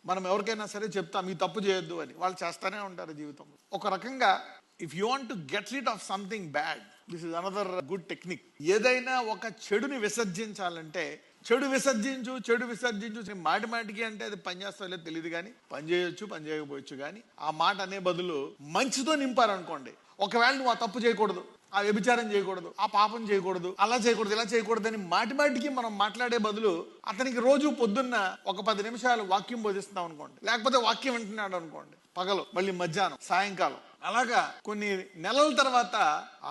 మనం ఎవరికైనా సరే చెప్తాం ఈ తప్పు చేయొద్దు అని, వాళ్ళు చేస్తానే ఉంటారు జీవితంలో. ఒక రకంగా if you want to get rid of something bad, this is another good technique. ఏదైనా ఒక చెడుని విసర్జించాలంటే చెడు విసర్జించు మాటి మాటికి అంటే అది పని చేస్తా లేదు తెలియదు, కానీ పని చేయొచ్చు పని చేయకపోవచ్చు, కానీ ఆ మాట అనే బదులు మంచితో నింపారనుకోండి. ఒకవేళ నువ్వు ఆ తప్పు చేయకూడదు, ఆ వ్యభిచారం చేయకూడదు, ఆ పాపం చేయకూడదు, అలా చేయకూడదు, ఇలా చేయకూడదు అని మాటికి మనం మాట్లాడే బదులు అతనికి రోజు పొద్దున్న ఒక 10 నిమిషాలు వాక్యం బోధిస్తున్నాం అనుకోండి, లేకపోతే వాక్యం వింటున్నాడు అనుకోండి, పగలు మళ్ళీ మధ్యాహ్నం సాయంకాలం, అలాగా కొన్ని నెలల తర్వాత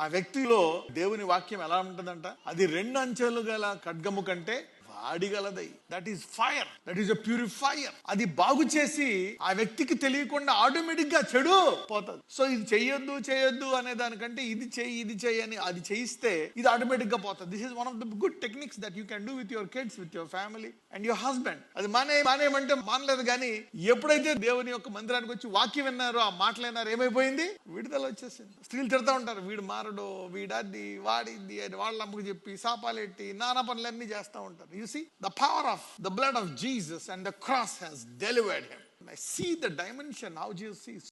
ఆ వ్యక్తిలో దేవుని వాక్యం ఎలా ఉంటుందంట, అది 2 అంచెలు గల ఖడ్గము కంటే వాడిగలదై. That is fire, that is a purifier. అది బాగు చేసి ఆ వ్యక్తికి తెలియకుండా ఆటోమేటిక్ గా చెడు పోతుంది. సో ఇది చేయొద్దు అనే దానికంటే ఇది చెయ్యి అని అది చేయిస్తే ఇది ఆటోమేటిక్ గా పోతుంది. This is one of the good techniques that you can do with your kids, with your family and your husband. అది మానేయమంటే మానలేదు, కానీ ఎప్పుడైతే దేవుని యొక్క మందిరానికి వచ్చి వాక్యం విన్నారో, ఆ మాటలు విన్నారో, ఏమైపోయింది, విడుదల వచ్చేసింది. స్త్రీలు తిడతా ఉంటారు, వీడు మారడు, వీడది వాడిది అని వాళ్ళ అమ్మకు చెప్పి శాపాలెట్టి నానా పనులన్నీ చేస్తూ ఉంటారు. You see, the power of the blood of Jesus and the cross has delivered him. I see the dimension how Jesus sees.